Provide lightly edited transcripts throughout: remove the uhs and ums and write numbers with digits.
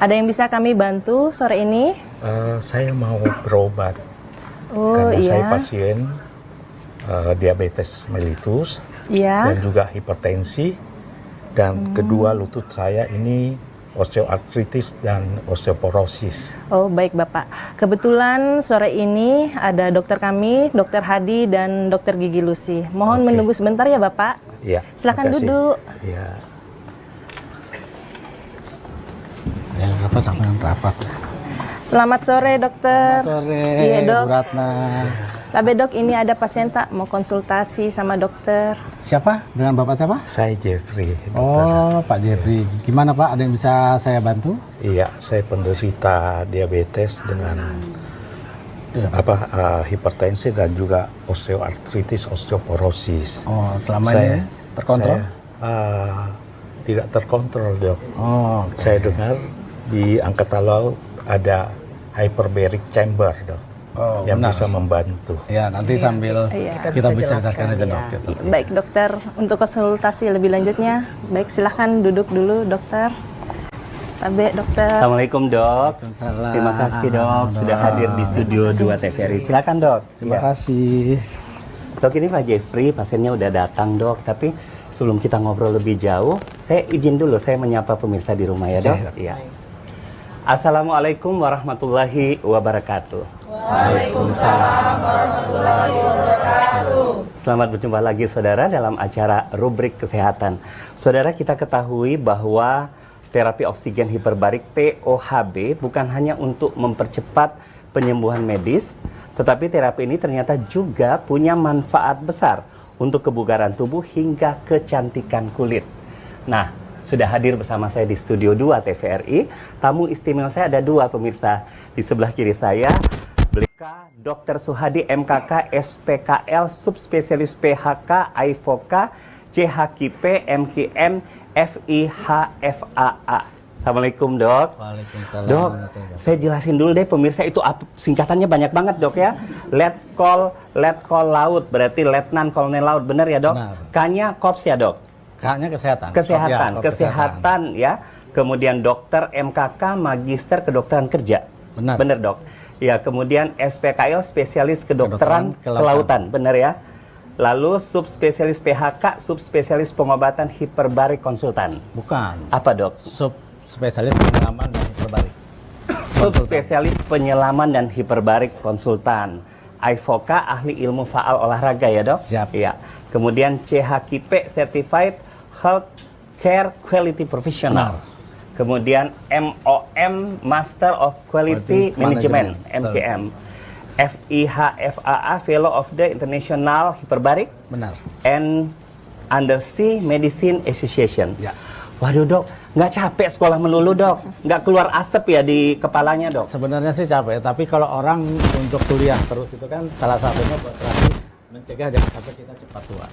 Ada yang bisa kami bantu sore ini? Saya mau berobat Oh karena saya iya, pasien diabetes mellitus iya. dan juga hipertensi, dan kedua lutut saya ini osteoartritis dan osteoporosis. Oh baik Bapak. Kebetulan sore ini ada dokter kami, Dokter Hadi dan Dokter Gigi Lucy. Mohon Oke. menunggu sebentar ya Bapak. Iya. Silakan makasih. duduk. Iya. Yang rapat sama yang rapat. Selamat sore dokter. Selamat sore, Iya dok. Bu Ratna. Tapi dok, ini ada pasien tak mau konsultasi sama dokter. Siapa? Dengan Bapak siapa? Saya Jeffrey, dokter. Oh, Pak Jeffrey. Gimana Pak? Ada yang bisa saya bantu? Iya, saya penderita diabetes dengan hipertensi dan juga osteoartritis, osteoporosis. Oh, selama ini terkontrol? Saya tidak terkontrol, dok. Oh, oke. Saya dengar di Angkatan Laut ada hyperbaric chamber, dok, Oh, yang benar. bisa membantu. Ya, nanti sambil Iya. kita bisa jelaskan aja dok. Gitu. Baik dokter, untuk konsultasi lebih lanjutnya, baik silahkan duduk dulu dokter. Tabe dokter. Assalamualaikum dok. Waalaikumsalam. Terima kasih dok sudah hadir di studio 2 TVRI. Silakan dok. Terima Ya. kasih. Dok, ini Pak Jeffrey, pasiennya udah datang dok. Tapi sebelum kita ngobrol lebih jauh, saya izin dulu saya menyapa pemirsa di rumah ya dok. Oke, dok. Iya. Assalamualaikum warahmatullahi wabarakatuh. Waalaikumsalam warahmatullahi wabarakatuh. Selamat berjumpa lagi saudara dalam acara Rubrik Kesehatan. Saudara, kita ketahui bahwa terapi oksigen hiperbarik TOHB bukan hanya untuk mempercepat penyembuhan medis, tetapi terapi ini ternyata juga punya manfaat besar untuk kebugaran tubuh hingga kecantikan kulit. Nah, sudah hadir bersama saya di studio 2 TVRI. Tamu istimewa saya ada dua pemirsa. Di sebelah kiri saya, beliau Dr. Suhadi MKK SPKL Subspesialis PHK IVOKA CHKP MKM FIHFAA. Assalamualaikum dok. Waalaikumsalam. Dok, saya jelasin dulu deh pemirsa itu singkatannya banyak banget dok ya. Letkol Laut berarti Letnan Kolonel Laut, benar ya dok? Benar. K-nya Kops ya dok? K-nya kesehatan. Kesehatan, Ya, kesehatan ya. Kemudian dokter MKK Magister Kedokteran Kerja. Benar. Benar dok. Ya, kemudian SPKL Spesialis Kedokteran Kelautan. Benar ya. Lalu subspesialis PHK, subspesialis pengobatan hiperbarik konsultan. Bukan. Apa dok? Subspesialis penyelaman dan hiperbarik. Subspesialis penyelaman dan hiperbarik konsultan. IVOKA ahli ilmu faal olahraga ya dok? Siap. Iya. Kemudian CHKP Certified Health Care Quality Professional. Kemudian MOM Master of Quality Management MKM. FIHFAA Fellow of the International Hyperbaric Benar. and Undersea Medicine Association. Ya. Waduh dok, nggak capek sekolah melulu dok? Nggak keluar asap ya di kepalanya dok? Sebenarnya sih capek, tapi kalau orang untuk kuliah terus itu kan salah satunya buat terapi mencegah jangan sampai kita cepat tua.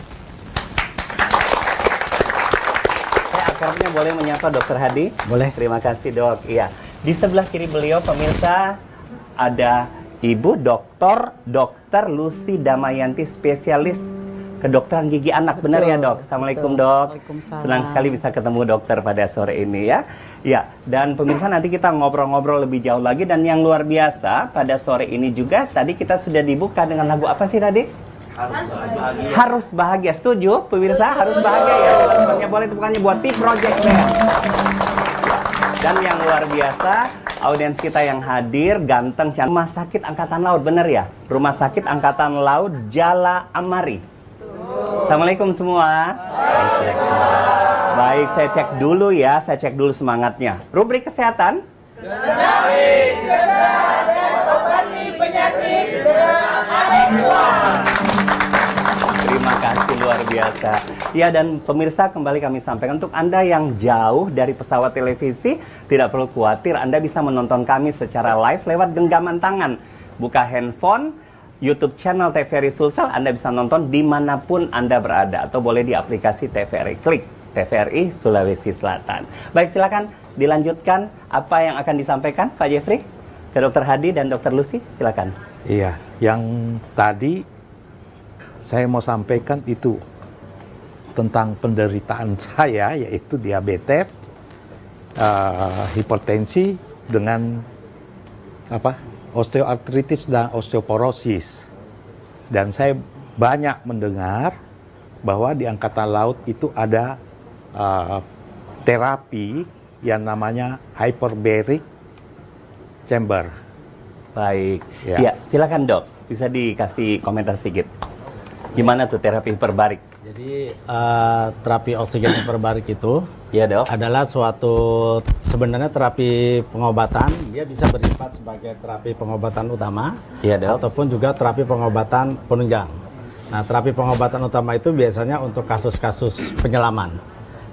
Saya akrabnya boleh menyapa Dokter Hadi? Boleh. Terima kasih dok. Iya. Di sebelah kiri beliau pemirsa ada Ibu Dokter Lucy Damayanti, spesialis kedokteran gigi anak. Benar ya dok? Assalamualaikum dok. Waalaikumsalam. Senang sekali bisa ketemu dokter pada sore ini ya. Ya, dan pemirsa nanti kita ngobrol-ngobrol lebih jauh lagi, dan yang luar biasa pada sore ini juga tadi kita sudah dibuka dengan lagu apa sih tadi? Harus bahagia. Setuju pemirsa? Harus bahagia ya. Teman-temannya boleh tepukannya buat T Project Band. Dan yang luar biasa, audiens kita yang hadir ganteng cantik. Rumah Sakit Angkatan Laut, bener ya? Rumah Sakit Angkatan Laut Jala Amari. Assalamualaikum semua. Baik, saya cek dulu ya, saya cek dulu semangatnya. Rubrik kesehatan. Terima kasih luar biasa. Ya, dan pemirsa, kembali kami sampaikan untuk Anda yang jauh dari pesawat televisi, tidak perlu khawatir, Anda bisa menonton kami secara live lewat genggaman tangan. Buka handphone, YouTube channel TVRI Sulsel, Anda bisa nonton dimanapun Anda berada, atau boleh di aplikasi TVRI. Klik TVRI Sulawesi Selatan. Baik, silakan dilanjutkan apa yang akan disampaikan Pak Jeffrey ke Dokter Hadi dan Dokter Lucy, silakan. Iya, yang tadi saya mau sampaikan itu tentang penderitaan saya, yaitu diabetes. hipertensi dengan osteoartritis dan osteoporosis. Dan saya banyak mendengar bahwa di Angkatan Laut itu ada terapi yang namanya hyperbaric chamber. Baik. Ya. Ya, silakan Dok. Bisa dikasih komentar sedikit. Gimana tuh terapi hiperbarik? Jadi terapi oksigen hiperbarik itu Ya Dok. adalah suatu sebenarnya terapi pengobatan. Dia bisa bersifat sebagai terapi pengobatan utama Ya Dok. ataupun juga terapi pengobatan penunjang. Nah, terapi pengobatan utama itu biasanya untuk kasus-kasus penyelaman.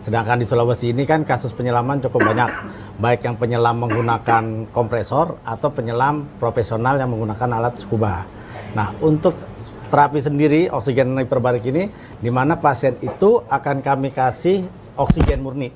Sedangkan di Sulawesi ini kan kasus penyelaman cukup banyak, baik yang penyelam menggunakan kompresor atau penyelam profesional yang menggunakan alat scuba. Nah, untuk terapi sendiri oksigen hiperbarik ini, di mana pasien itu akan kami kasih oksigen murni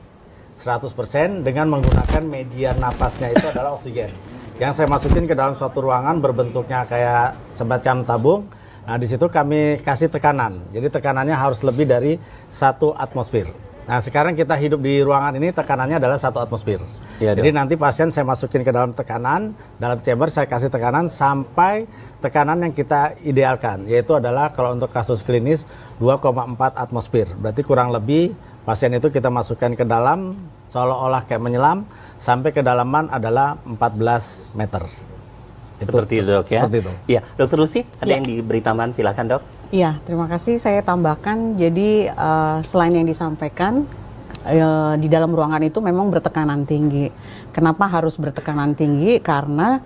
100% dengan menggunakan media napasnya itu adalah oksigen. Yang saya masukin ke dalam suatu ruangan berbentuknya kayak semacam tabung. Nah, di situ kami kasih tekanan. Jadi tekanannya harus lebih dari 1 atmosfer. Nah, sekarang kita hidup di ruangan ini tekanannya adalah 1 atmosfer. Ya, Jadi nanti pasien saya masukin ke dalam tekanan, dalam chamber saya kasih tekanan sampai tekanan yang kita idealkan, yaitu adalah kalau untuk kasus klinis 2,4 atmosfer. Berarti kurang lebih pasien itu kita masukkan ke dalam seolah-olah kayak menyelam sampai kedalaman adalah 14 meter. Seperti itu Dok ya. Seperti itu. Iya, Dokter Lucy, ada Ya. yang diberi tambahan? Silakan Dok. Iya, terima kasih. Saya tambahkan, jadi selain yang disampaikan, di dalam ruangan itu memang bertekanan tinggi. Kenapa harus bertekanan tinggi? Karena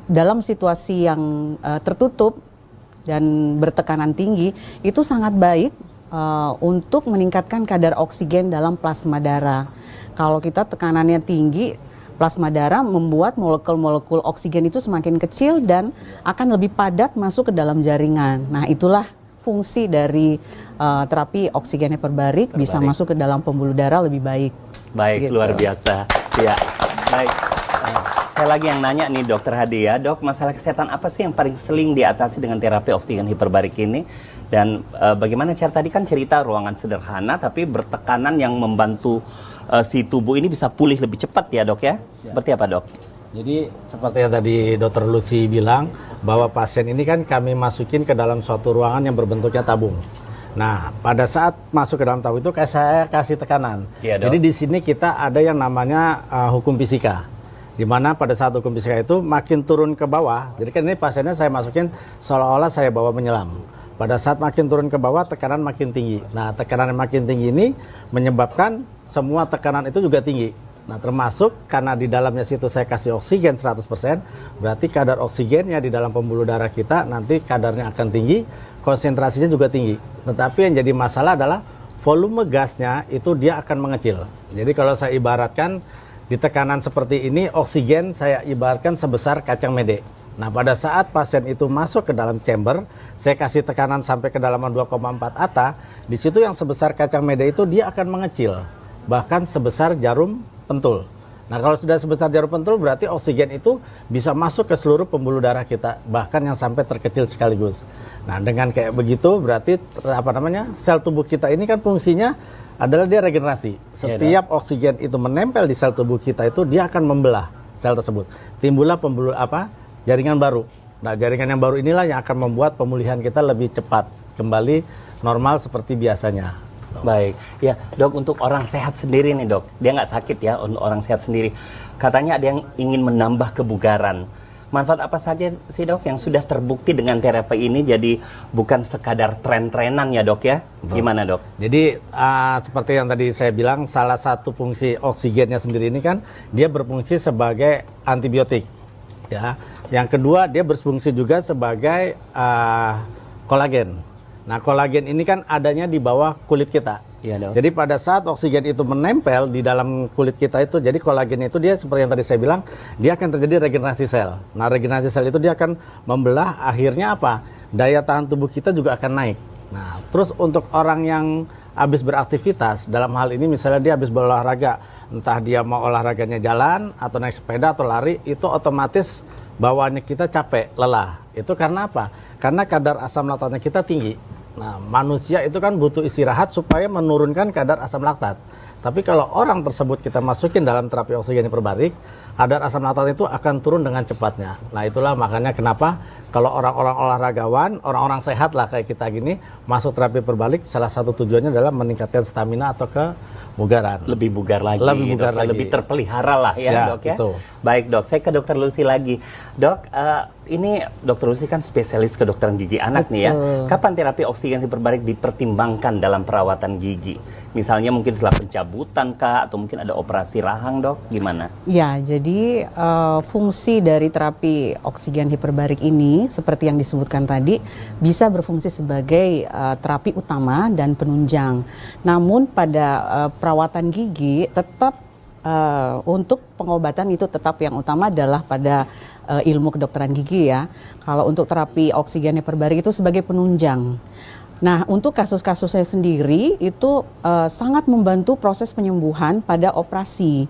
dalam situasi yang tertutup dan bertekanan tinggi, itu sangat baik untuk meningkatkan kadar oksigen dalam plasma darah. Kalau kita tekanannya tinggi, plasma darah membuat molekul-molekul oksigen itu semakin kecil dan akan lebih padat masuk ke dalam jaringan. Nah, itulah fungsi dari terapi oksigen hiperbarik, bisa masuk ke dalam pembuluh darah lebih baik. Baik, Gitu. luar biasa. Ya, baik. Saya lagi yang nanya nih Dokter Hadi ya, Dok, masalah kesehatan apa sih yang paling sering diatasi dengan terapi oksigen hiperbarik ini? Dan bagaimana cara, tadi kan cerita ruangan sederhana tapi bertekanan yang membantu si tubuh ini bisa pulih lebih cepat ya Dok ya? Seperti apa Dok? Jadi seperti yang tadi Dr. Lucy bilang, bahwa pasien ini kan kami masukin ke dalam suatu ruangan yang berbentuknya tabung. Nah, pada saat masuk ke dalam tabung itu saya kasih tekanan. Iya, Dok. Jadi di sini kita ada yang namanya hukum fisika. Di mana pada saat hukum fisika itu makin turun ke bawah, jadi kan ini pasiennya saya masukin seolah-olah saya bawa menyelam. Pada saat makin turun ke bawah, tekanan makin tinggi. Nah, tekanan yang makin tinggi ini menyebabkan semua tekanan itu juga tinggi. Nah, termasuk karena di dalamnya situ saya kasih oksigen 100%, berarti kadar oksigennya di dalam pembuluh darah kita nanti kadarnya akan tinggi, konsentrasinya juga tinggi. Tetapi yang jadi masalah adalah volume gasnya itu dia akan mengecil. Jadi kalau saya ibaratkan di tekanan seperti ini, oksigen saya ibaratkan sebesar kacang mede. Nah, pada saat pasien itu masuk ke dalam chamber, saya kasih tekanan sampai kedalaman 2,4 atah, di situ yang sebesar kacang mede itu dia akan mengecil, bahkan sebesar jarum pentul. Nah, kalau sudah sebesar jarum pentul berarti oksigen itu bisa masuk ke seluruh pembuluh darah kita, bahkan yang sampai terkecil sekaligus. Nah, dengan kayak begitu berarti sel tubuh kita ini kan fungsinya adalah dia regenerasi. Setiap oksigen itu menempel di sel tubuh kita itu dia akan membelah sel tersebut. Timbullah jaringan baru. Nah, jaringan yang baru inilah yang akan membuat pemulihan kita lebih cepat, kembali normal seperti biasanya. Baik, ya Dok, untuk orang sehat sendiri nih Dok, dia nggak sakit ya, untuk orang sehat sendiri. Katanya ada yang ingin menambah kebugaran. Manfaat apa saja sih Dok yang sudah terbukti dengan terapi ini, jadi bukan sekadar tren-trenan ya Dok ya? Gimana Dok? Jadi seperti yang tadi saya bilang, salah satu fungsi oksigennya sendiri ini kan dia berfungsi sebagai antibiotik. Ya. Yang kedua, dia berfungsi juga sebagai kolagen. Nah, kolagen ini kan adanya di bawah kulit kita. Iya, Dok. Jadi pada saat oksigen itu menempel di dalam kulit kita itu, jadi kolagen itu dia seperti yang tadi saya bilang, dia akan terjadi regenerasi sel. Nah, regenerasi sel itu dia akan membelah, akhirnya apa? Daya tahan tubuh kita juga akan naik. Nah, terus untuk orang yang habis beraktivitas, dalam hal ini misalnya dia habis berolahraga, entah dia mau olahraganya jalan, atau naik sepeda, atau lari, itu otomatis bawaannya kita capek, lelah. Itu karena apa? Karena kadar asam laktatnya kita tinggi. Nah, manusia itu kan butuh istirahat supaya menurunkan kadar asam laktat. Tapi kalau orang tersebut kita masukin dalam terapi oksigen hiperbarik, kadar asam laktat itu akan turun dengan cepatnya. Nah, itulah makanya kenapa kalau orang-orang olahragawan, orang-orang sehat lah kayak kita gini, masuk terapi hiperbarik, salah satu tujuannya adalah meningkatkan stamina atau kebugaran. Lebih bugar lagi, Lebih bugar dok, ya. lagi. Lebih terpelihara lah ya, Siap, dok ya. betul. Baik dok, saya ke dokter Lucy lagi. Dok, ini dokter Lucy kan spesialis kedokteran gigi anak nih ya. Kapan terapi oksigen hiperbarik dipertimbangkan dalam perawatan gigi? Misalnya mungkin setelah pencabutan kah, atau mungkin ada operasi rahang dok, gimana? Ya, jadi fungsi dari terapi oksigen hiperbarik ini seperti yang disebutkan tadi bisa berfungsi sebagai terapi utama dan penunjang. Namun pada perawatan gigi tetap untuk pengobatan itu tetap yang utama adalah pada ilmu kedokteran gigi ya. Kalau untuk terapi oksigen hiperbarik itu sebagai penunjang. Nah, untuk kasus-kasusnya sendiri itu sangat membantu proses penyembuhan pada operasi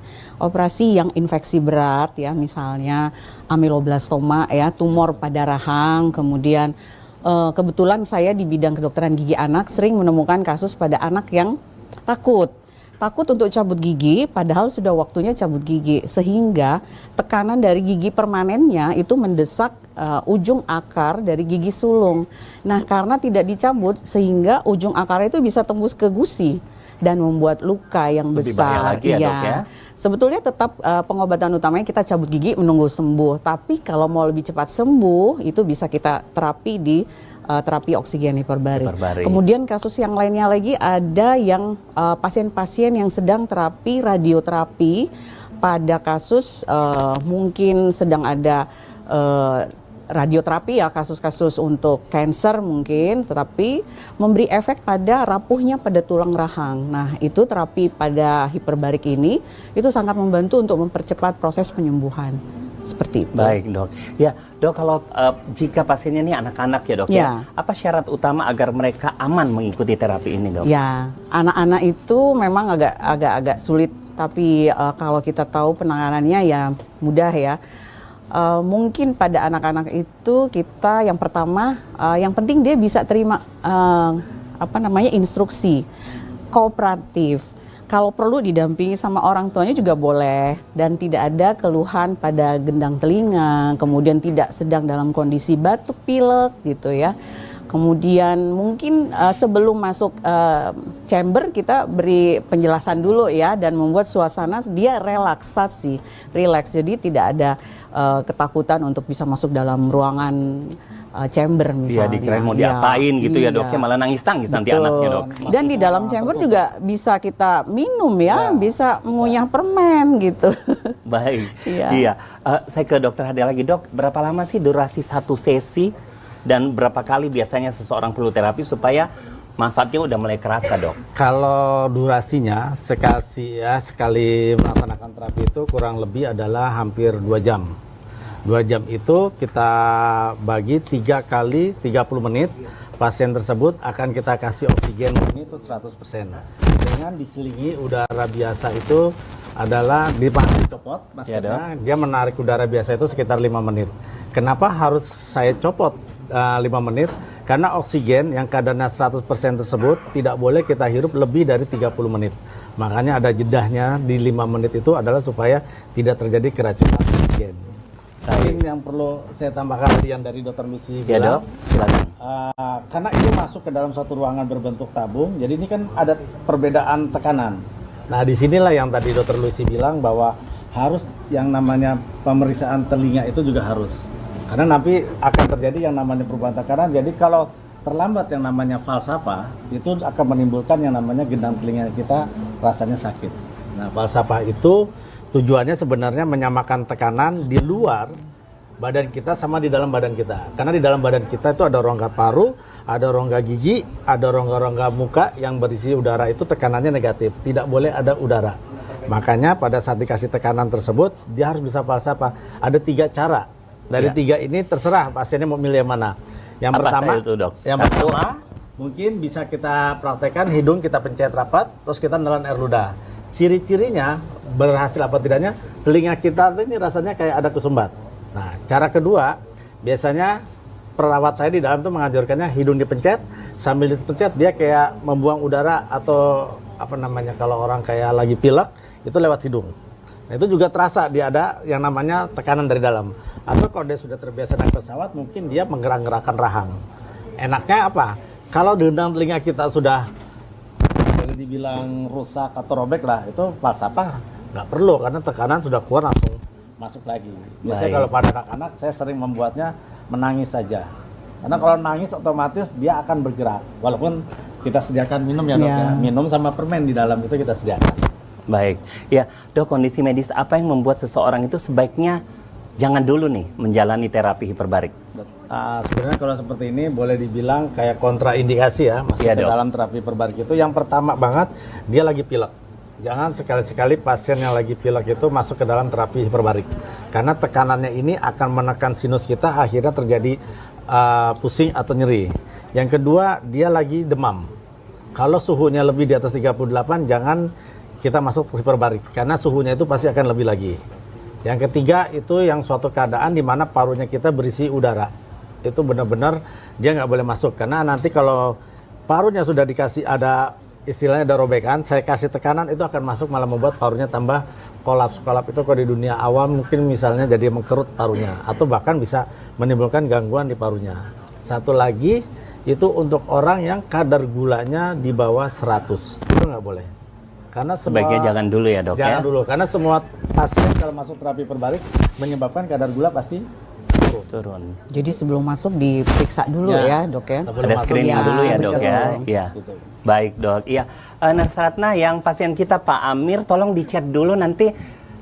yang infeksi berat ya, misalnya ameloblastoma ya, tumor pada rahang. Kemudian kebetulan saya di bidang kedokteran gigi anak sering menemukan kasus pada anak yang takut untuk cabut gigi, padahal sudah waktunya cabut gigi, sehingga tekanan dari gigi permanennya itu mendesak ujung akar dari gigi sulung. Nah, karena tidak dicabut, sehingga ujung akar itu bisa tembus ke gusi dan membuat luka yang Lebih besar. bahaya lagi ya, dok ya? Sebetulnya tetap pengobatan utamanya kita cabut gigi menunggu sembuh. Tapi kalau mau lebih cepat sembuh, itu bisa kita terapi di terapi oksigen hiperbarik. Kemudian kasus yang lainnya lagi ada yang pasien-pasien yang sedang terapi radioterapi pada kasus mungkin sedang ada radioterapi ya, kasus-kasus untuk kanker mungkin, tetapi memberi efek pada rapuhnya pada tulang rahang. Nah, itu terapi pada hiperbarik ini itu sangat membantu untuk mempercepat proses penyembuhan. Seperti itu. Baik dok. Ya dok, kalau jika pasiennya ini anak-anak ya dok ya, apa syarat utama agar mereka aman mengikuti terapi ini dok? Ya, anak-anak itu memang agak sulit, tapi kalau kita tahu penanganannya ya mudah ya. Mungkin pada anak-anak itu kita yang pertama, yang penting dia bisa terima instruksi kooperatif. Kalau perlu didampingi sama orang tuanya juga boleh, dan tidak ada keluhan pada gendang telinga, kemudian tidak sedang dalam kondisi batuk pilek gitu ya. Kemudian mungkin sebelum masuk chamber kita beri penjelasan dulu ya, dan membuat suasana dia relax, jadi tidak ada ketakutan untuk bisa masuk dalam ruangan chamber misalnya. Iya, dikirain mau diapain gitu ya dok, ya malah nangis-nangis nanti anaknya dok. Dan di dalam chamber juga bisa kita minum ya, bisa mengunyah permen gitu. Baik, iya. Saya ke dokter Hadi lagi dok, berapa lama sih durasi satu sesi dan berapa kali biasanya seseorang perlu terapi supaya manfaatnya udah mulai kerasa dok? Kalau durasinya sekali melaksanakan terapi itu kurang lebih adalah hampir 2 jam. 2 jam itu kita bagi 3 kali 30 menit. Pasien tersebut akan kita kasih oksigen ini itu 100%. Dengan diselingi udara biasa itu adalah dicopot, maksudnya dia menarik udara biasa itu sekitar 5 menit. Kenapa harus saya copot 5 menit? Karena oksigen yang kadarnya 100% tersebut tidak boleh kita hirup lebih dari 30 menit. Makanya ada jedahnya di 5 menit itu adalah supaya tidak terjadi keracunan oksigen. Mungkin yang perlu saya tambahkan yang dari Dr. Lucy bilang, dok, silakan. Karena ini masuk ke dalam suatu ruangan berbentuk tabung, jadi ini kan ada perbedaan tekanan. Nah, disinilah yang tadi Dr. Lucy bilang bahwa harus yang namanya pemeriksaan telinga itu juga harus. Karena nanti akan terjadi yang namanya perubahan tekanan. Jadi kalau terlambat yang namanya falsafah, itu akan menimbulkan yang namanya gendang telinga kita rasanya sakit. Nah, falsafah itu tujuannya sebenarnya menyamakan tekanan di luar badan kita sama di dalam badan kita. Karena di dalam badan kita itu ada rongga paru, ada rongga gigi, ada rongga-rongga muka yang berisi udara, itu tekanannya negatif. Tidak boleh ada udara. Makanya pada saat dikasih tekanan tersebut, dia harus bisa falsafah. Ada 3 cara. Dari 3 ini terserah pasiennya mau milih yang mana. Yang pertama, itu, dok? Yang pertama mungkin bisa kita praktekkan hidung kita pencet rapat, terus kita nelan air ludah. Ciri-cirinya berhasil apa tidaknya, telinga kita ini rasanya kayak ada kesumbat. Nah, cara kedua biasanya perawat saya di dalam tuh mengajarkannya hidung dipencet, sambil dipencet dia kayak membuang udara atau apa namanya kalau orang kayak lagi pilek itu lewat hidung. Nah, itu juga terasa dia ada yang namanya tekanan dari dalam. Atau kalau dia sudah terbiasa naik pesawat mungkin dia menggerak-gerakkan rahang. Enaknya apa? Kalau gendang telinga kita sudah boleh dibilang rusak atau robek lah, itu falsafah nggak perlu karena tekanan sudah keluar langsung masuk lagi. Biasanya kalau pada anak-anak saya sering membuatnya menangis saja. Karena kalau nangis otomatis dia akan bergerak. Walaupun kita sediakan minum ya dok ya. Minum sama permen di dalam itu kita sediakan. Baik, ya dok, kondisi medis apa yang membuat seseorang itu sebaiknya jangan dulu nih menjalani terapi hiperbarik? Sebenarnya kalau seperti ini boleh dibilang kayak kontraindikasi ya masuk ke dalam terapi hiperbarik itu. Yang pertama banget dia lagi pilek. Jangan sekali-sekali pasien yang lagi pilek itu masuk ke dalam terapi hiperbarik. Karena tekanannya ini akan menekan sinus kita, akhirnya terjadi pusing atau nyeri. Yang kedua, dia lagi demam. Kalau suhunya lebih di atas 38, jangan kita masuk ke hiperbarik. Karena suhunya itu pasti akan lebih lagi. Yang ketiga, itu yang suatu keadaan di mana parunya kita berisi udara. Itu benar-benar dia nggak boleh masuk. Karena nanti kalau parunya sudah dikasih ada istilahnya ada robekan, saya kasih tekanan itu akan masuk malah membuat parunya tambah kolaps. Kolaps itu kalau di dunia awam mungkin misalnya jadi mengkerut parunya atau bahkan bisa menimbulkan gangguan di parunya. Satu lagi itu untuk orang yang kadar gulanya di bawah 100 itu nggak boleh. Karena sebaiknya jangan dulu ya dok ya. Jangan dulu karena semua pasien kalau masuk terapi hiperbarik menyebabkan kadar gula pasti turun. Jadi sebelum masuk diperiksa dulu ya dok ya. Ada screening dulu ya dok ya. Iya. Baik dok. Iya. Nurse Ratna, yang pasien kita Pak Amir tolong dicek dulu nanti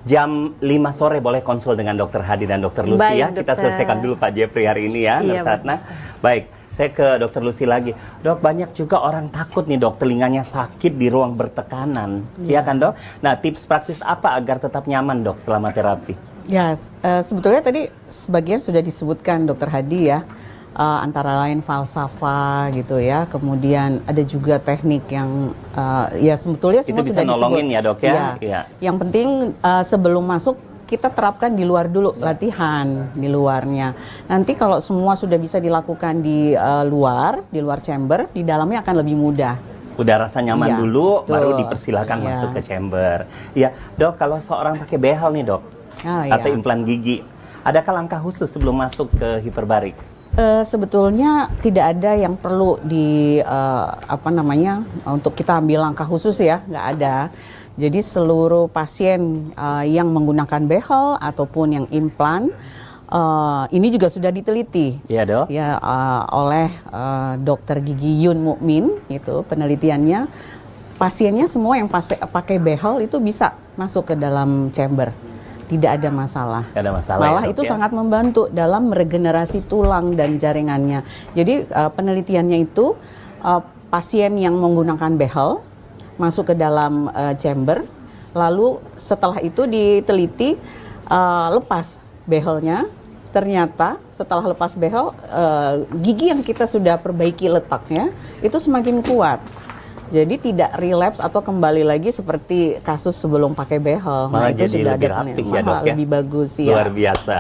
jam 5 sore boleh konsul dengan Dokter Hadi dan Dokter Lucy. Baik, ya. Dokter. Kita selesaikan dulu Pak Jeffrey hari ini ya, Nurse Ratna. Baik. Saya ke Dokter Lucy lagi. Dok, banyak juga orang takut nih dok, telinganya sakit di ruang bertekanan. Iya kan dok? Nah, tips praktis apa agar tetap nyaman dok selama terapi? Ya, sebetulnya tadi sebagian sudah disebutkan Dokter Hadi ya. Antara lain falsafah gitu ya, kemudian ada juga teknik yang ya sebetulnya semua itu bisa sudah nolongin disebut. Ya dok ya? Ya. Yang penting sebelum masuk kita terapkan di luar dulu, latihan di luarnya. Nanti kalau semua sudah bisa dilakukan di luar chamber, di dalamnya akan lebih mudah. Udah rasa nyaman dulu, betul. Baru dipersilakan masuk ke chamber. Ya dok, kalau seorang pakai behel nih dok, atau implan gigi, adakah langkah khusus sebelum masuk ke hiperbarik? Sebetulnya tidak ada yang perlu untuk kita ambil langkah khusus ya, nggak ada. Jadi seluruh pasien yang menggunakan behel ataupun yang implan ini juga sudah diteliti, ya dok, ya oleh Dokter Gigi Yun Mukmin itu penelitiannya. Pasiennya semua yang pakai behel itu bisa masuk ke dalam chamber. Tidak ada masalah. Tidak ada masalah. Malah ya, itu ya? sangat membantu dalam meregenerasi tulang dan jaringannya. Jadi penelitiannya itu pasien yang menggunakan behel masuk ke dalam chamber, lalu setelah itu diteliti lepas behelnya, ternyata setelah lepas behel gigi yang kita sudah perbaiki letaknya itu semakin kuat. Jadi tidak relapse atau kembali lagi seperti kasus sebelum pakai behel. Malah itu jadi sudah lebih ada rapih ya dok ya? lebih bagus ya. Luar biasa.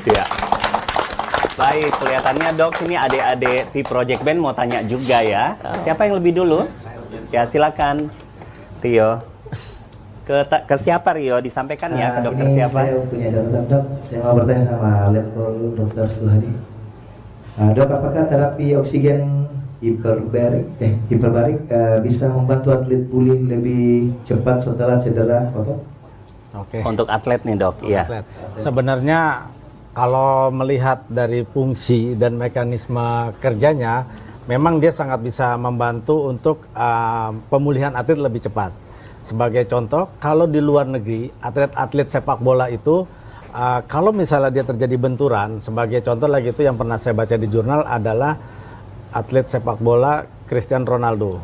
Ya. Baik, kelihatannya dok ini adik-adik di Project Band mau tanya juga ya. Siapa yang lebih dulu? Ya silakan, Rio. Ke siapa Rio? Disampaikan ya ke dokter siapa? Saya punya catatan dok. Saya mau bertanya sama Letkol Dokter Suhadi. Dok, apakah terapi oksigen hiperbarik bisa membantu atlet pulih lebih cepat setelah cedera otot? Oke. Untuk atlet nih dok, iya. Sebenarnya kalau melihat dari fungsi dan mekanisme kerjanya, memang dia sangat bisa membantu untuk pemulihan atlet lebih cepat. Sebagai contoh, kalau di luar negeri, atlet-atlet sepak bola itu, kalau misalnya dia terjadi benturan, sebagai contoh lagi itu yang pernah saya baca di jurnal adalah atlet sepak bola Cristiano Ronaldo.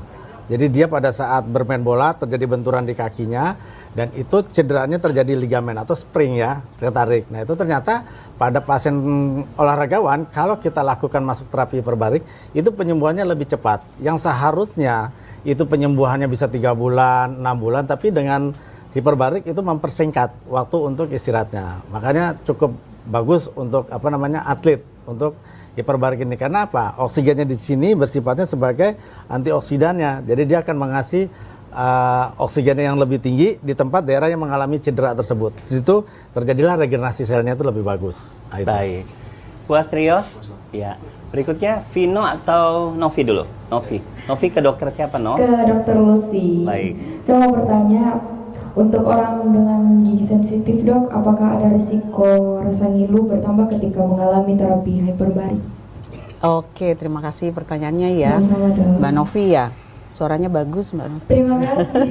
Jadi dia pada saat bermain bola terjadi benturan di kakinya dan itu cederanya terjadi ligamen atau spring ya, tertarik. Nah itu ternyata pada pasien olahragawan kalau kita lakukan masuk terapi hiperbarik itu penyembuhannya lebih cepat. Yang seharusnya itu penyembuhannya bisa 3 bulan, 6 bulan, tapi dengan hiperbarik itu mempersingkat waktu untuk istirahatnya. Makanya cukup bagus untuk atlet untuk hiperbarik ini. Karena apa? Oksigennya di sini bersifatnya sebagai antioksidannya. Jadi dia akan mengasih oksigennya yang lebih tinggi di tempat daerah yang mengalami cedera tersebut. Di situ terjadilah regenerasi selnya itu lebih bagus. Nah, itu. Baik. Puas Rio? Ya. Berikutnya Vino atau Novi dulu? Novi. Novi ke dokter siapa, No? Ke dokter Lucy. Baik. Saya mau bertanya, untuk orang dengan gigi sensitif, Dok, apakah ada risiko rasa ngilu bertambah ketika mengalami terapi hyperbaric? Oke, terima kasih pertanyaannya ya. Sama-sama, Dok. Mbak Novi ya. Suaranya bagus, Mbak Novi. Terima kasih.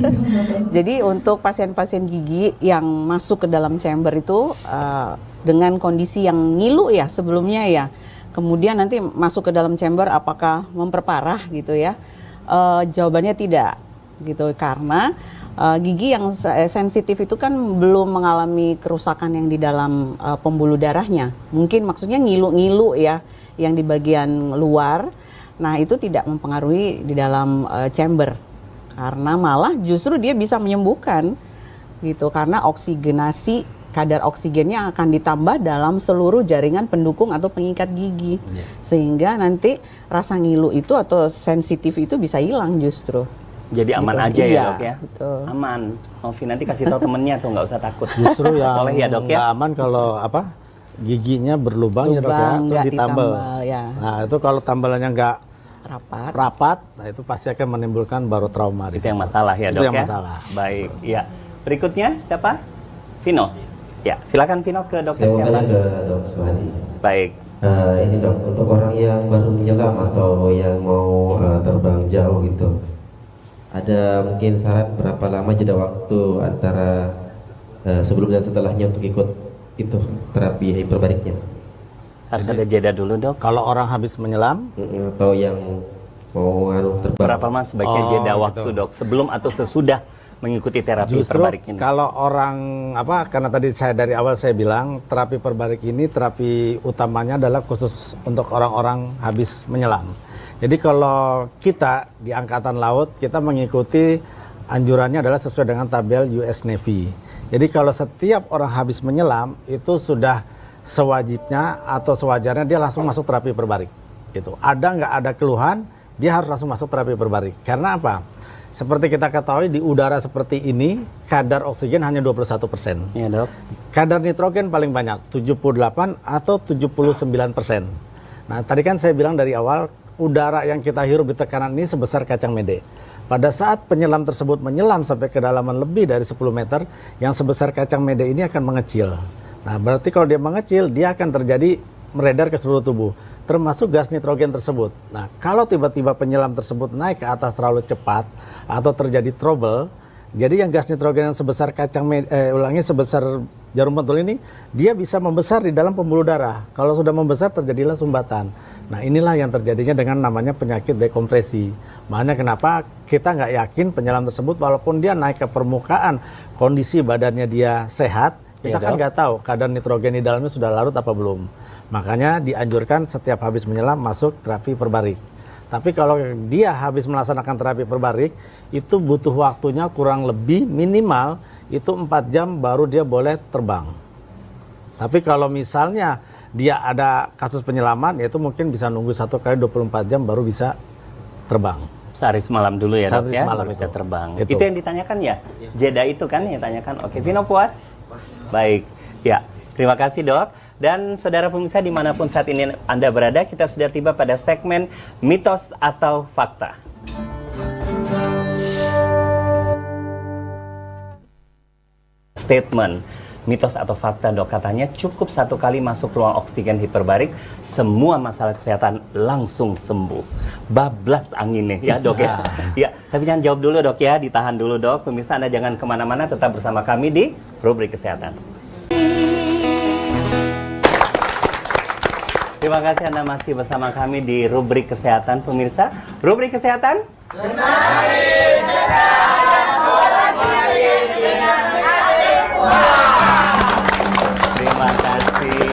Jadi untuk pasien-pasien gigi yang masuk ke dalam chamber itu dengan kondisi yang ngilu ya sebelumnya ya, kemudian nanti masuk ke dalam chamber apakah memperparah gitu ya? Jawabannya tidak gitu, karena gigi yang sensitif itu kan belum mengalami kerusakan yang di dalam pembuluh darahnya. Mungkin maksudnya ngilu-ngilu ya yang di bagian luar. Nah, itu tidak mempengaruhi di dalam chamber, karena malah justru dia bisa menyembuhkan gitu, karena oksigenasi, kadar oksigennya akan ditambah dalam seluruh jaringan pendukung atau pengikat gigi, sehingga nanti rasa ngilu itu atau sensitif itu bisa hilang justru. Jadi aman Gitu. aja ya, Iya, Dok ya? betul. Aman. Novi nanti kasih tahu temennya tuh, nggak usah takut. Justru yang boleh ya, Dok ya? nggak aman kalau giginya berlubang ya, Dok ya, Lubang, terus nggak ditambal. ditambal, ya. Nah, itu kalau tambalannya nggak Rapat. nah itu pasti akan menimbulkan baru trauma. Itu yang masalah ya, Itu Dok yang ya? masalah. Baik, ya. Berikutnya siapa? Vino. Ya, silakan Vino ke dokter Saya mau siapa? tanya ke Dok Suhadi. Baik. Ini Dok, untuk orang yang baru menyelam atau yang mau terbang jauh gitu, ada mungkin saran berapa lama jeda waktu antara sebelum dan setelahnya untuk ikut itu terapi hiperbariknya? Harus ada jeda dulu, Dok. Kalau orang habis menyelam, Atau yang mau terbang? Berapa lama sebaiknya jeda gitu. waktu, Dok? Sebelum atau sesudah mengikuti terapi justru hiperbarik ini? kalau orang karena tadi saya dari awal saya bilang terapi hiperbarik ini terapi utamanya adalah khusus untuk orang-orang habis menyelam. Jadi kalau kita di Angkatan Laut, kita mengikuti anjurannya adalah sesuai dengan tabel US Navy. Jadi kalau setiap orang habis menyelam, itu sudah sewajibnya atau sewajarnya dia langsung masuk terapi hiperbarik. Gitu. Ada nggak ada keluhan, dia harus langsung masuk terapi hiperbarik. Karena apa? Seperti kita ketahui di udara seperti ini, kadar oksigen hanya 21%. Iya, Dok. Kadar nitrogen paling banyak, 78 atau 79%. Nah, tadi kan saya bilang dari awal, udara yang kita hirup di tekanan ini sebesar kacang mede. Pada saat penyelam tersebut menyelam sampai kedalaman lebih dari 10 meter, yang sebesar kacang mede ini akan mengecil. Nah, berarti kalau dia mengecil, dia akan terjadi meredar ke seluruh tubuh, termasuk gas nitrogen tersebut. Nah, kalau tiba-tiba penyelam tersebut naik ke atas terlalu cepat atau terjadi trouble, jadi yang gas nitrogen yang sebesar sebesar jarum pentul ini, dia bisa membesar di dalam pembuluh darah. Kalau sudah membesar, terjadilah sumbatan. Nah, inilah yang terjadinya dengan namanya penyakit dekompresi. Makanya kenapa kita nggak yakin penyelam tersebut, walaupun dia naik ke permukaan, kondisi badannya dia sehat, kita kan nggak tahu kadar nitrogen di dalamnya sudah larut apa belum. Makanya dianjurkan setiap habis menyelam masuk terapi hiperbarik. Tapi kalau dia habis melaksanakan terapi hiperbarik, itu butuh waktunya kurang lebih minimal itu 4 jam baru dia boleh terbang. Tapi kalau misalnya dia ada kasus penyelaman, itu mungkin bisa nunggu 1 kali 24 jam baru bisa terbang. Sehari semalam dulu ya, Dok Sehari ya, semalam baru bisa itu. terbang. Itu. Itu yang ditanyakan ya? Jeda itu kan yang ditanyakan. Oke, Vino puas? Baik. Ya, terima kasih, Dok. Dan saudara pemirsa dimanapun saat ini Anda berada, kita sudah tiba pada segmen mitos atau fakta. Statement, mitos atau fakta, Dok, katanya cukup 1 kali masuk ruang oksigen hiperbarik, semua masalah kesehatan langsung sembuh. Bablas anginnya ya, Dok ya. Ya, tapi jangan jawab dulu, Dok ya, ditahan dulu, Dok. Pemirsa Anda jangan kemana-mana, tetap bersama kami di Rubrik Kesehatan. Terima kasih Anda masih bersama kami di Rubrik Kesehatan, pemirsa. Rubrik Kesehatan? Terima kasih.